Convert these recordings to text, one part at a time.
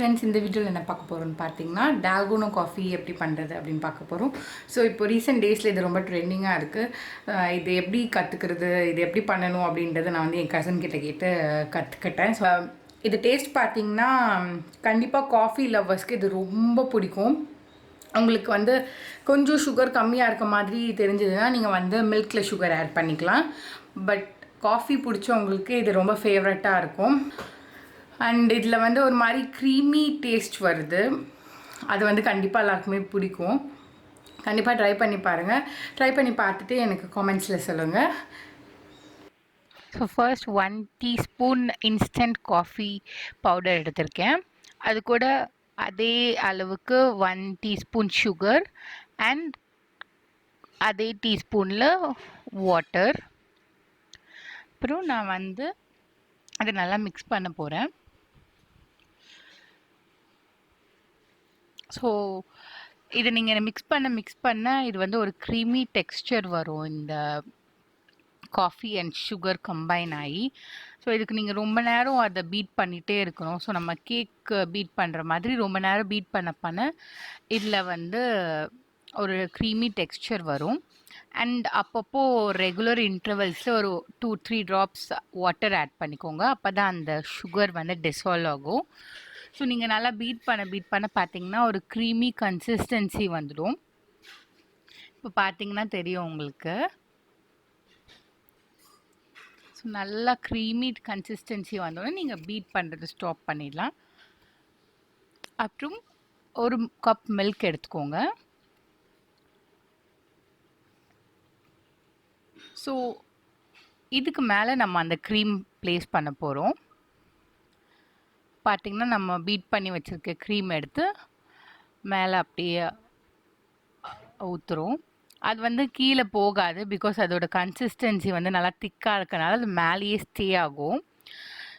Friends, இந்த வீடியோவில் என்ன பார்க்க போகிறோம்னு பார்த்தீங்கன்னா டால்கோனா காஃபி எப்படி பண்ணுறது அப்படின்னு பார்க்க போகிறோம். ஸோ இப்போ ரீசெண்ட் டேஸில் இது ரொம்ப ட்ரெண்டிங்காக இருக்குது. இது எப்படி கற்றுக்கிறது, இது எப்படி பண்ணணும் அப்படின்றத நான் வந்து என் கசன் கிட்ட கேட்டு கற்றுக்கிட்டேன். ஸோ இது டேஸ்ட் பார்த்தீங்கன்னா கண்டிப்பாக காஃபி லவ்வர்ஸ்க்கு இது ரொம்ப பிடிக்கும். உங்களுக்கு வந்து கொஞ்சம் சுகர் கம்மியாக இருக்க மாதிரி தெரிஞ்சதுன்னா நீங்கள் வந்து மில்கில் சுகர் ஆட் பண்ணிக்கலாம். பட் காஃபி பிடிச்சவங்களுக்கு இது ரொம்ப ஃபேவரட்டாக இருக்கும். அண்ட் இதில் வந்து ஒரு மாதிரி க்ரீமி டேஸ்ட் வருது. அது வந்து கண்டிப்பாக எல்லாருக்குமே பிடிக்கும். கண்டிப்பாக ட்ரை பண்ணி பாருங்கள். ட்ரை பண்ணி பார்த்துட்டு எனக்கு காமெண்ட்ஸில் சொல்லுங்கள். So first 1 teaspoon instant coffee powder எடுத்திருக்கேன். அது கூட அதே அளவுக்கு 1 டீஸ்பூன் சுகர் அண்ட் அதே டீஸ்பூனில் வாட்டர். அப்புறம் நான் வந்து அதை நல்லா மிக்ஸ் பண்ண போகிறேன். ஸோ இதை நீங்கள் மிக்ஸ் பண்ண இது வந்து ஒரு க்ரீமி டெக்ஸ்சர் வரும். இந்த காஃபி அண்ட் சுகர் கம்பைன் ஆகி. ஸோ இதுக்கு நீங்கள் ரொம்ப நேரம் அதை பீட் பண்ணிகிட்டே இருக்கணும். ஸோ நம்ம கேக் பீட் பண்ணுற மாதிரி ரொம்ப நேரம் பீட் பண்ண இதில் வந்து ஒரு க்ரீமி டெக்ஸ்சர் வரும். அண்ட் அப்பப்போ ரெகுலர் இன்டர்வல்ஸில் ஒரு 2-3 ட்ராப்ஸ் வாட்டர் ஆட் பண்ணிக்கோங்க. அப்போ தான் அந்த சுகர் வந்து டிசால்வ் ஆகும். ஸோ நீங்கள் நல்லா பீட் பண்ண பார்த்தீங்கன்னா ஒரு க்ரீமி கன்சிஸ்டன்சி வந்துடும். இப்போ பார்த்தீங்கன்னா தெரியும் உங்களுக்கு. ஸோ நல்லா க்ரீமி கன்சிஸ்டன்சி வந்தோடனே நீங்கள் பீட் பண்ணுறது ஸ்டாப் பண்ணிடலாம். அப்புறம் ஒரு கப் மில்க் எடுத்துக்கோங்க. ஸோ இதுக்கு மேலே நம்ம அந்த க்ரீம் ப்ளேஸ் பண்ண போகிறோம். பார்த்திங்கன்னா நம்ம பீட் பண்ணி வச்சுருக்க க்ரீம் எடுத்து மேலே அப்படியே ஊற்றுறோம். அது வந்து கீழே போகாது. பிகாஸ் அதோட கன்சிஸ்டன்சி வந்து நல்லா திக்காக இருக்கனால அது மேலேயே ஸ்டே ஆகும்.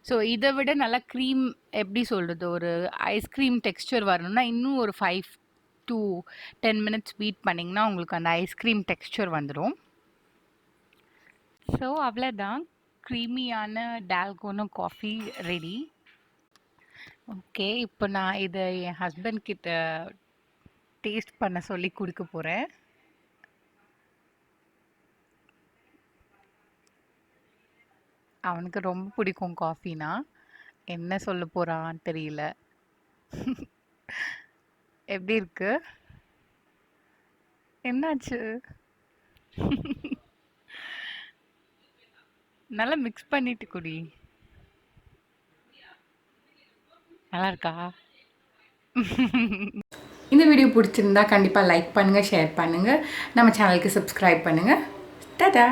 ஸோ இதை விட நல்லா க்ரீம் எப்படி சொல்கிறது, ஒரு ஐஸ்கிரீம் டெக்ஸ்சர் வரணும்னா இன்னும் ஒரு 5 to 10 மினிட்ஸ் பீட் பண்ணிங்கன்னா உங்களுக்கு அந்த ஐஸ்கிரீம் டெக்ஸ்சர் வந்துடும். ஸோ அவ்வளோதான், க்ரீமியான டால்கோனா காஃபி ரெடி. ஓகே, இப்போ நான் இதை என் ஹஸ்பண்ட் கிட்ட டேஸ்ட் பண்ண சொல்லி கொடுக்க போகிறேன். அவனுக்கு ரொம்ப பிடிக்கும் காஃபினா. என்ன சொல்ல போகிறான்னு தெரியல. எப்படி இருக்கு? என்னாச்சு? நல்லா மிக்ஸ் பண்ணிட்டு குடி. நல்லா இருக்கா? இந்த வீடியோ பிடிச்சிருந்தா கண்டிப்பாக லைக் பண்ணுங்கள், ஷேர் பண்ணுங்கள், நம்ம சேனலுக்கு சப்ஸ்கிரைப் பண்ணுங்கள். டாடா.